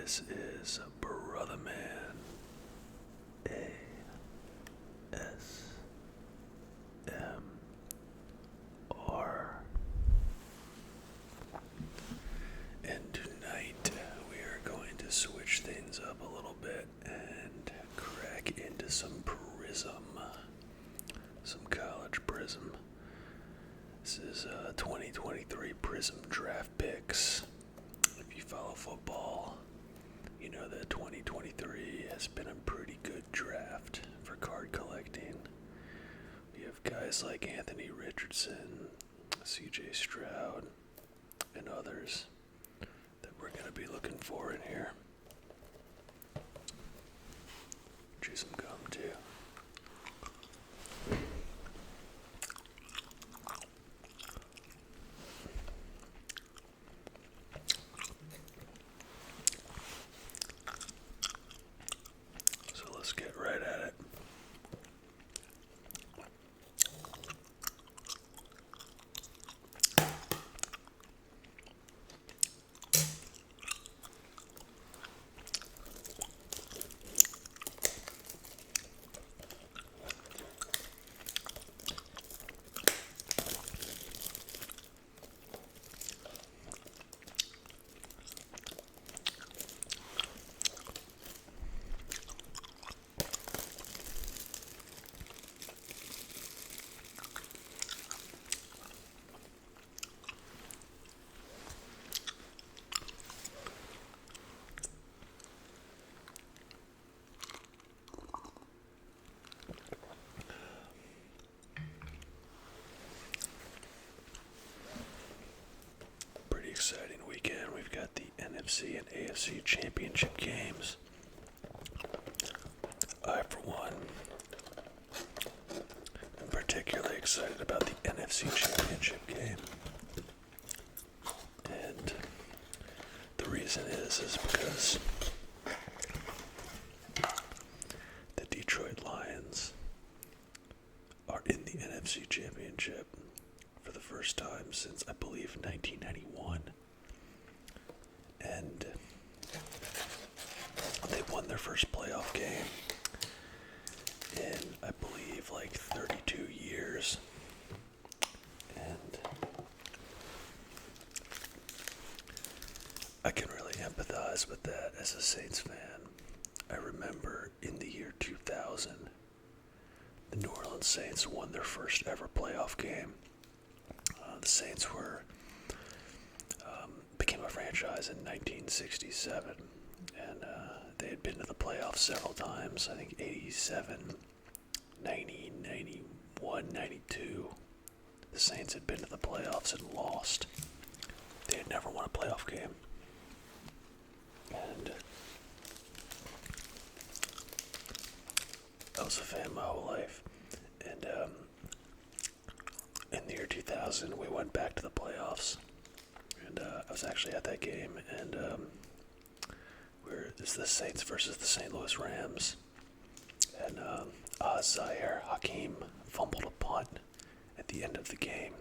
This is Brother Man ASMR. And tonight we are going to switch things up a little bit and crack into some Prizm. Some college Prizm. This is 2023 Prizm draft picks. If you follow football, you know that 2023 has been a pretty good draft for card collecting. We have guys like Anthony Richardson, CJ Stroud, and others that we're going to be looking for in here. Chew some gum too. So let's get right at it. Pretty exciting weekend. We've got the NFC and AFC championship games. I, for one, am particularly excited about the NFC championship game. And the reason is because the Detroit Lions are in the NFC championship for the first time since, I believe, 1991. And they won their first playoff game in, I believe, like 32 years. And I can really empathize with that as a Saints fan. I remember in the year 2000, the New Orleans Saints won their first ever playoff game. The Saints became a franchise in 1967, and they had been to the playoffs several times. I think 87, 90, 91, 92. The Saints had been to the playoffs and lost. They had never won a playoff game. And I was a fan my whole life. And in the year 2000, we went back to the playoffs. And I was actually at that game. And it's the Saints versus the St. Louis Rams. And Zaire Hakeem fumbled a punt at the end of the game.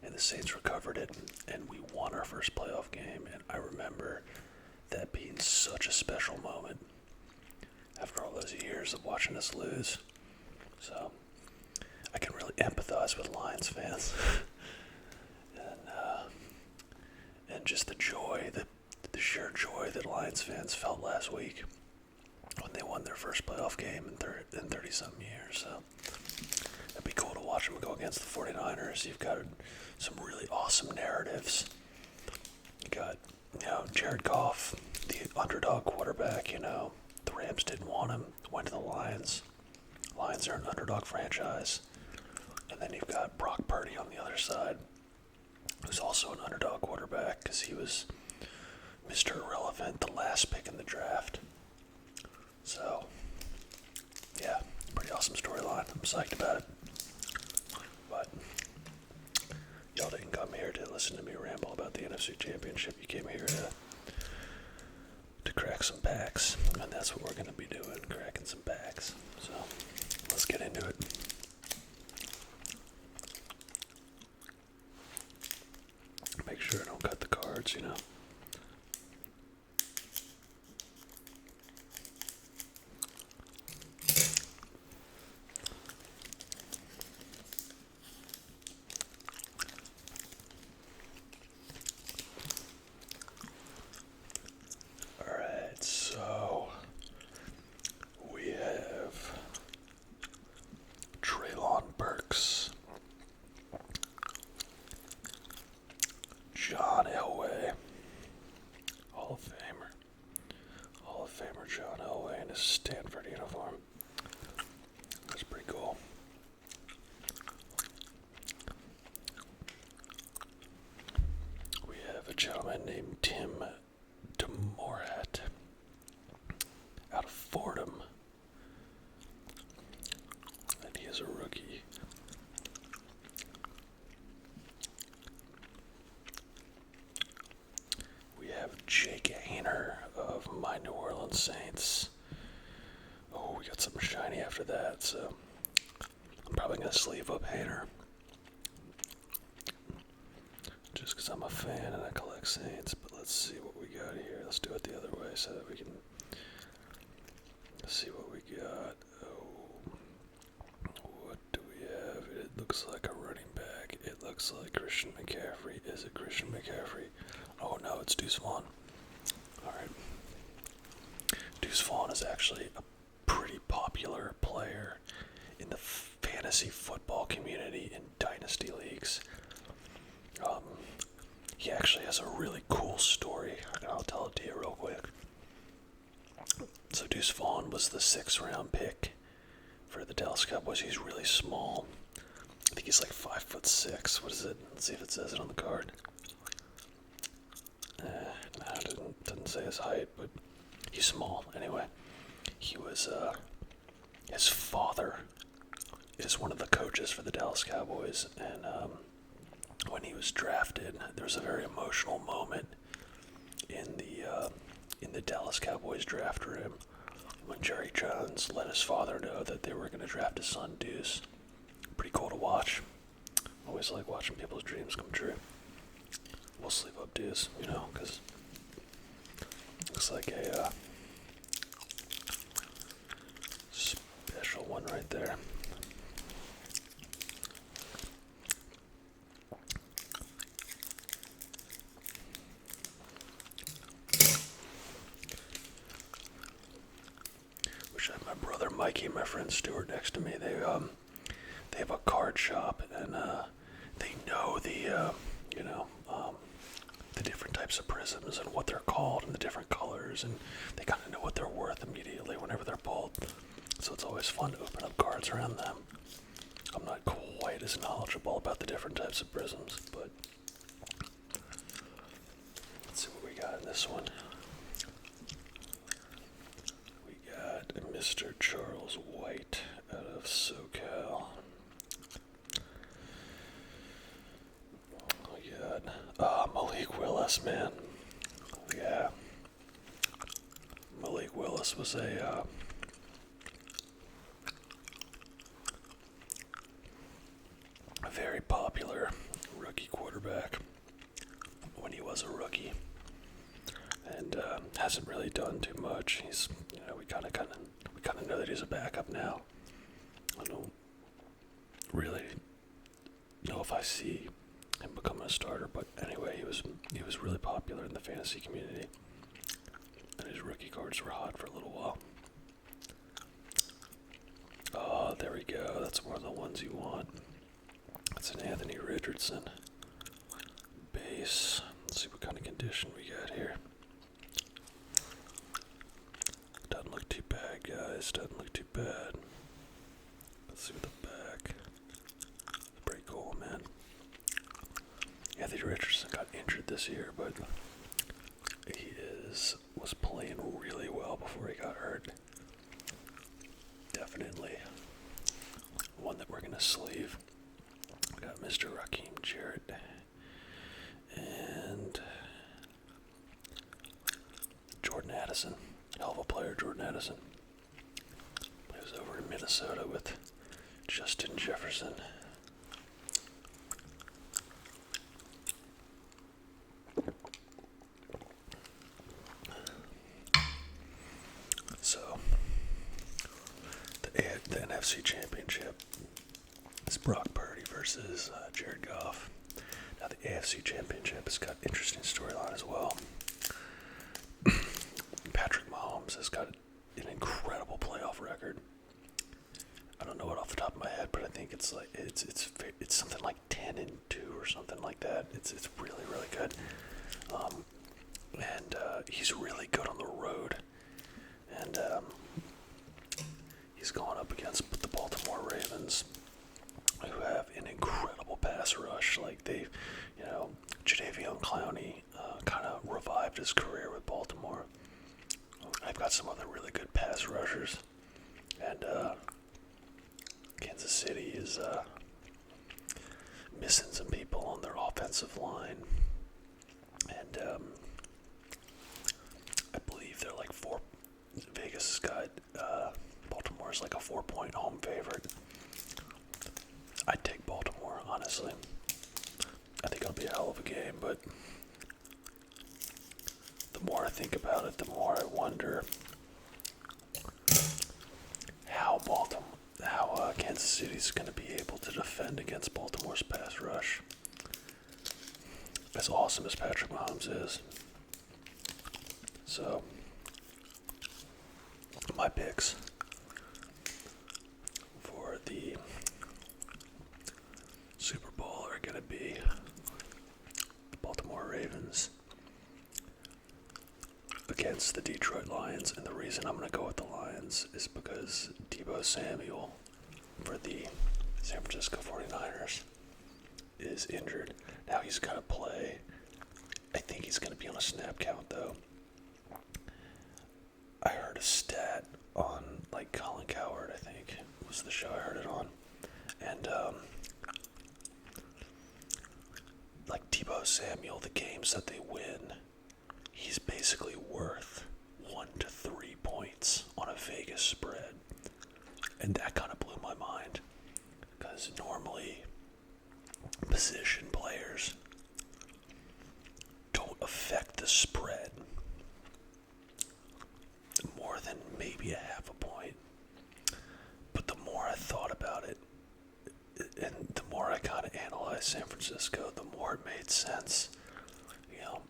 And the Saints recovered it, and we won our first playoff game. And I remember that being such a special moment after all those years of watching us lose. So I can really empathize with Lions fans. and just the joy, the sheer joy that Lions fans felt last week when they won their first playoff game in 30-something years. So it'd be cool to watch them go against the 49ers. You've got some really awesome narratives. You got, Jared Goff, the underdog quarterback, the Rams didn't want him, went to the Lions. Lions are an underdog franchise. And then you've got Brock Purdy on the other side, who's also an underdog quarterback because he was Mr. Irrelevant, the last pick in the draft. So, yeah, pretty awesome storyline. I'm psyched about it. But y'all didn't come here to listen to me ramble about the NFC Championship. You came here to crack some packs, and that's what we're going to be doing, cracking some packs. So, let's get into it. Make sure I don't cut the cards, John Elway. Hall of Famer. Hall of Famer John Elway in his Stanford uniform. That's pretty cool. We have a gentleman named Tim DeMorat out of Fordham. And he is a rookie. We have Jake Hayner of my New Orleans Saints. Oh, we got something shiny after that, so I'm probably going to sleeve up Hayner. Just because I'm a fan and I collect Saints, but let's see what we got here. Let's do it the other way so that we can see what we got. Oh, what do we have? It looks like a running back. It looks like Christian McCaffrey. Is it Christian McCaffrey? Oh no, it's Deuce Vaughn. Alright. Deuce Vaughn is actually a pretty popular player in the fantasy football community in dynasty leagues. He actually has a really cool story, and I'll tell it to you real quick. So Deuce Vaughn was the 6th round pick for the Dallas Cowboys. He's really small. I think he's like 5'6". What is it? Let's see if it says it on the card. No, it doesn't say his height, but he's small. Anyway, he was, his father is one of the coaches for the Dallas Cowboys, and when he was drafted, there was a very emotional moment in the Dallas Cowboys draft room when Jerry Jones let his father know that they were going to draft his son Deuce. Pretty cool to watch. Always like watching people's dreams come true. We'll sleep up Deuce, because looks like a special one right there. Wish I had my brother Mikey and my friend Stuart next to me. They have a card shop, and they know the different types of prisms and what they're called and the different colors, and they kind of know what they're worth immediately whenever they're pulled. So it's always fun to open up cards around them. I'm not quite as knowledgeable about the different types of prisms, but let's see what we got in this one. We got Mr. Charles White out of SoCal. Malik Willis, man. Yeah. Malik Willis was a very popular rookie quarterback when he was a rookie, and hasn't really done too much. He's, we kind of know that he's a backup now. I don't really know if I see him becoming a starter, but anyway, he was really popular in the fantasy community, and his rookie cards were hot for a little while. Oh, there we go. That's one of the ones you want. That's an Anthony Richardson base. Let's see what kind of condition we got here. Doesn't look too bad, guys. Doesn't look too bad. Let's see what the back. Pretty cool, man. Anthony Richardson got injured this year, but he was playing really well before he got hurt. Definitely one that we're going to sleeve. We got Mr. Raheem Jarrett and Jordan Addison. Hell of a player, Jordan Addison. Plays over in Minnesota with Justin Jefferson. So, the NFC Championship is Brock Purdy versus Jared Goff. Now, the AFC Championship has got an interesting storyline as well. Patrick Mahomes has got an incredible playoff record. I don't know it off the top of my head, but I think it's like it's something like 10-2 or something like that. It's really, really good. survived his career with Baltimore. I've got some other really good pass rushers, and Kansas City is missing some people on their offensive line, and I believe they're like Vegas has got Baltimore's like a 4-point home favorite. I'd take Baltimore, honestly. I think it'll be a hell of a game, but the more I think about it, the more I wonder how Kansas City's going to be able to defend against Baltimore's pass rush. As awesome as Patrick Mahomes is. So, my picks for the Super Bowl are going to be the Baltimore Ravens against the Detroit Lions, and the reason I'm going to go with the Lions is because Deebo Samuel for the San Francisco 49ers is injured. Now he's going to play. I think he's going to be on a snap count, though. I heard a stat on, like, Colin Cowherd, I think, was the show I heard it on. And, like, Deebo Samuel, the games that they win, he's basically worth 1 to 3 points on a Vegas spread. And that kind of blew my mind. Because normally, position players don't affect the spread more than maybe a half a point. But the more I thought about it, and the more I kind of analyzed San Francisco, the more it made sense. You know,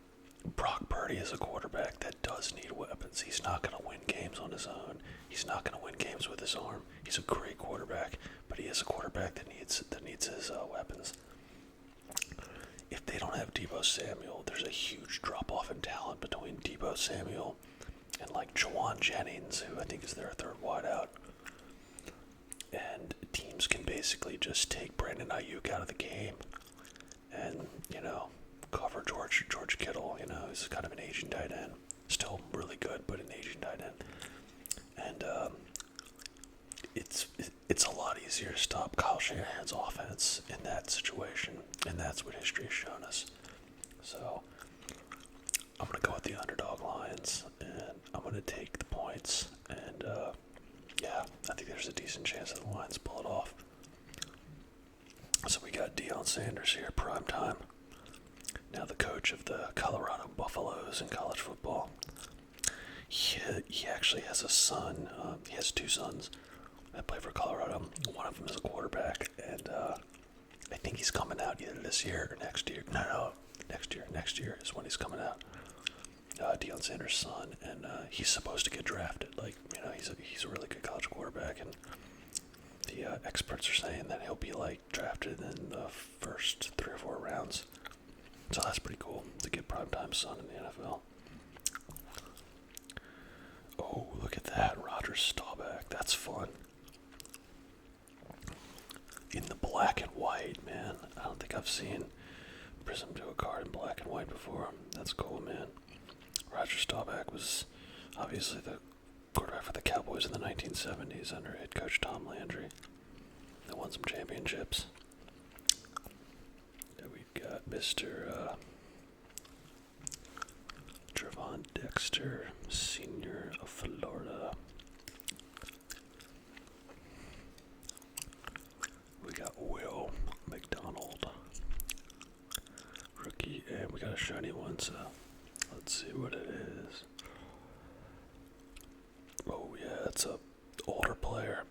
Brock Purdy is a quarterback that does need weapons. He's not going to win games on his own. He's not going to win games with his arm. He's a great quarterback, but he is a quarterback that needs his weapons. If they don't have Deebo Samuel, there's a huge drop-off in talent between Deebo Samuel and like Jawan Jennings, who I think is their third wideout. And teams can basically just take Brandon Ayuk out of the game and, cover George Kittle, who's kind of an aging tight end. Still really good, but an aging tight end. And it's a lot easier to stop Kyle Shanahan's offense in that situation, and that's what history has shown us. So I'm going to go with the underdog Lions, and I'm going to take the points, and I think there's a decent chance that the Lions pull it off. So we got Deion Sanders here, prime time. Now the coach of the Colorado Buffaloes in college football. He actually has a son. He has 2 sons that play for Colorado. One of them is a quarterback, and I think he's coming out either this year or next year. No, next year. Next year is when he's coming out. Deion Sanders' son, and he's supposed to get drafted. He's a really good college quarterback, and the experts are saying that he'll be drafted in the first 3 or 4 rounds. So that's pretty cool to get primetime son in the NFL. Oh, look at that, Roger Staubach. That's fun. In the black and white, man. I don't think I've seen Prizm do a card in black and white before. That's cool, man. Roger Staubach was obviously the quarterback for the Cowboys in the 1970s under head coach Tom Landry. They won some championships. Yeah, we've got Mr. Trevon Dexter, senior of Florida. We got Will McDonald, rookie, and we got a shiny one, so let's see what it is. Oh yeah, it's a older player.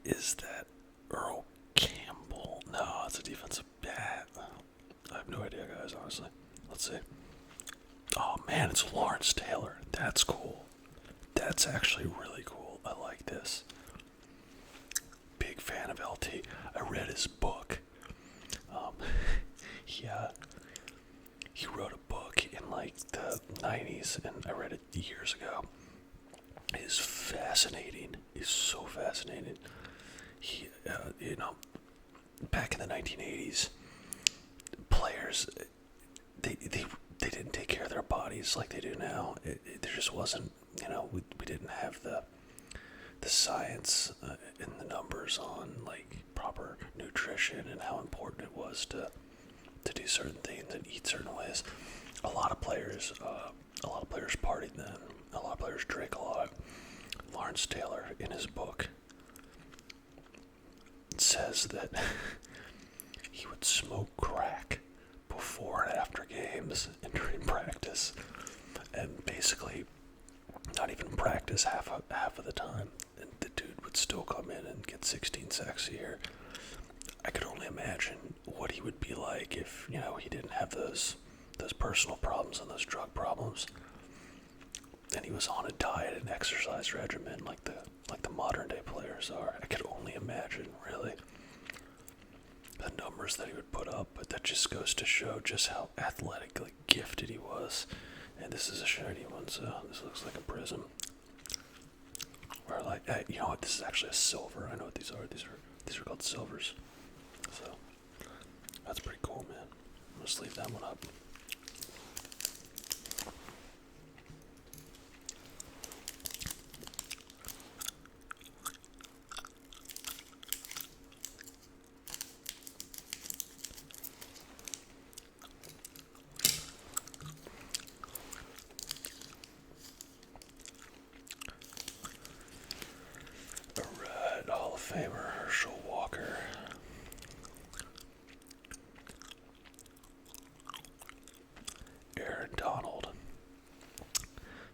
Is that Earl Campbell? No, it's a defensive bat. I have no idea, guys, honestly. Let's see. Oh man, it's Lawrence Taylor. That's cool. That's actually really cool. I like this. Big fan of LT. I read his book. He wrote a book in the 90s, and I read it years ago. It's fascinating. It's so fascinating. He, back in the 1980s, players, they didn't take care of their body 90s like they do now. There just wasn't, we didn't have the science and the numbers on like proper nutrition and how important it was to do certain things and eat certain ways. A lot of players partied then. A lot of players drank a lot. Lawrence Taylor, in his book, says that he would smoke crack before and after games and during practice, and basically not even practice half of the time. And the dude would still come in and get 16 sacks a year. I could only imagine what he would be like if he didn't have those personal problems and those drug problems, and he was on a diet and exercise regimen like the modern day players are. I could only imagine, really, the numbers that he would put up. But that just goes to show just how athletically gifted he was. And this is a shiny one, so this looks like a Prizm. Or like, hey, you know what? This is actually a silver. I know what these are. These are called silvers. So that's pretty cool, man. I'm gonna sleeve that one up. Alright, Hall of Famer Herschel Walker. Aaron Donald.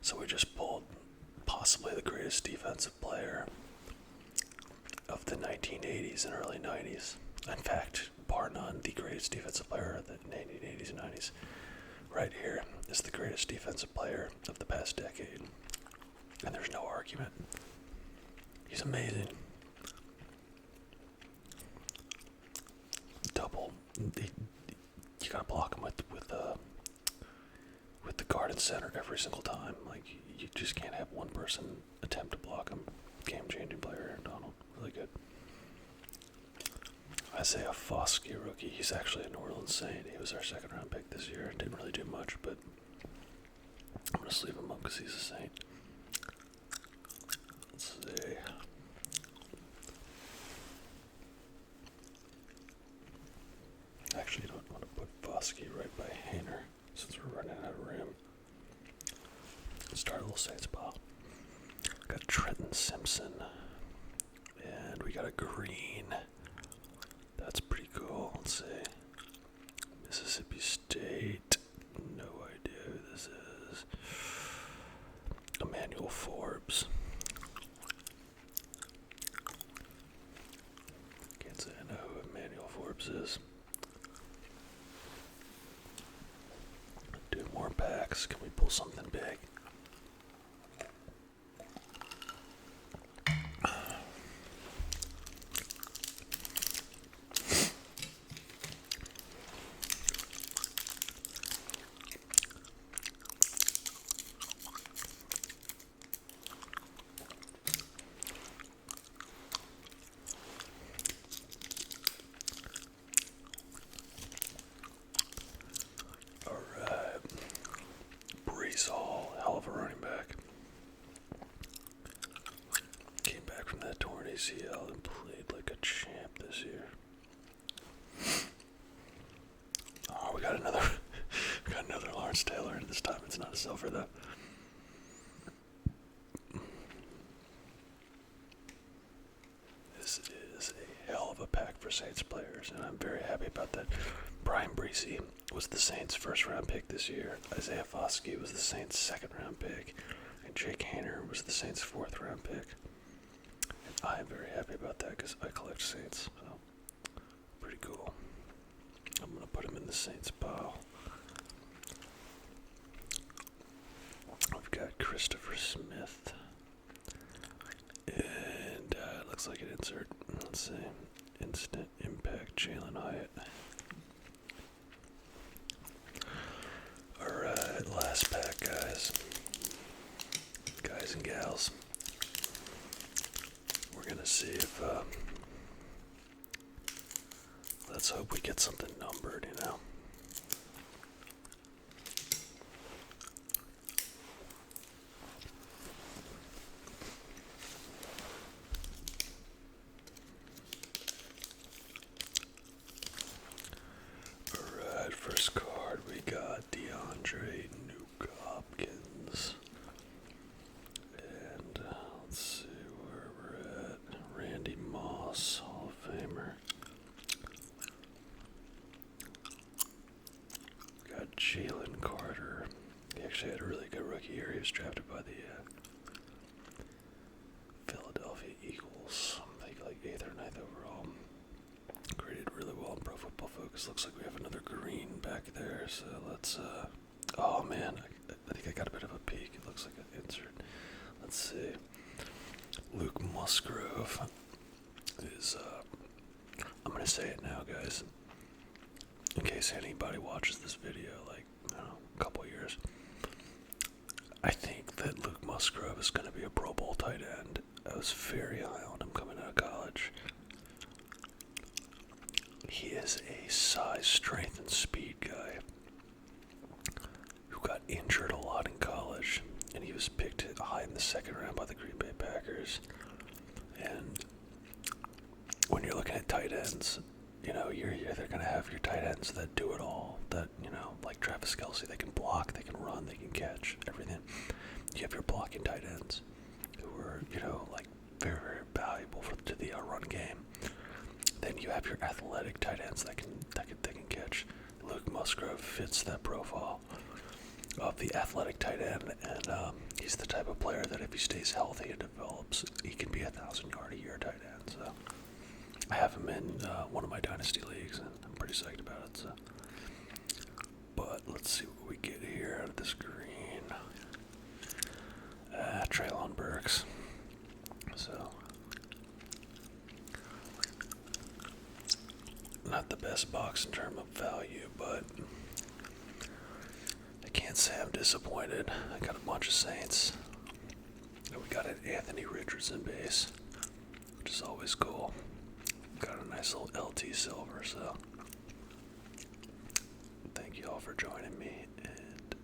So we just pulled possibly the greatest defensive player of the 1980s and early 90s. In fact, bar none, the greatest defensive player of the 1980s and 90s. Right here is the greatest defensive player of the past decade. And there's no argument. He's amazing. Double. You gotta block him with the guard and center every single time. Like, you just can't have one person attempt to block him. Game-changing player, Aaron Donald. Really good. Isaiah Foskey, rookie. He's actually a New Orleans Saint. He was our second-round pick this year. Didn't really do much, but I'm going to sleeve him up because he's a Saint. Let's see. Actually, don't want to put Foskey right by Hainer since we're running out of room. Let's start a little Saints pile. Got Trenton Simpson. And we got a green. That's pretty cool. Let's see. Mississippi State. No idea who this is. Emmanuel Forbes. Can't say I know who Emmanuel Forbes is. Do more packs. Can we pull something big? Hell of a running back. Came back from that torn ACL and played like a champ this year. Oh, we got another Lawrence Taylor, and this time it's not a silver though. This is a hell of a pack for Saints players, and I'm very happy about that. Brian Breesy was the Saints' first-round pick this year. Isaiah Foskey was the Saints' second-round pick. And Jake Haener was the Saints' fourth-round pick. And I'm very happy about that because I collect Saints. So, pretty cool. I'm going to put him in the Saints pile. We've got Christopher Smith. And it looks like an insert. Let's see. Instant Impact, Jalen Hyatt. Alright, last pack, guys. Guys and gals. We're gonna see if, let's hope we get something numbered, actually had a really good rookie year. He was drafted by the Philadelphia Eagles, I think like 8th or 9th overall. Graded really well in Pro Football Focus. Looks like we have another green back there, so let's, oh man, I think I got a bit of a peek. It looks like an insert. Let's see. Luke Musgrove is, I'm gonna say it now, guys, in case anybody watches this video, like, I don't know, a couple years. I think that Luke Musgrove is gonna be a Pro Bowl tight end. I was very high on him coming out of college. He is a size, strength, and speed guy who got injured a lot in college, and he was picked high in the 2nd round by the Green Bay Packers. And when you're looking at tight ends, you know, you're either going to have your tight ends that do it all, that, you know, like Travis Kelce, they can block, they can run, they can catch, everything. You have your blocking tight ends who are, you know, like very, very valuable to the run game. Then you have your athletic tight ends that can catch. Luke Musgrove fits that profile of the athletic tight end, and he's the type of player that if he stays healthy and develops, he can be a 1,000-yard-a-year tight end. So I have him in one of my dynasty leagues, and I'm pretty psyched about it. So, but let's see what we get here out of this green. Treylon Burks. So. Not the best box in terms of value, but I can't say I'm disappointed. I got a bunch of Saints. And we got an Anthony Richardson base, which is always cool. Got a nice little LT silver, so thank you all for joining me, and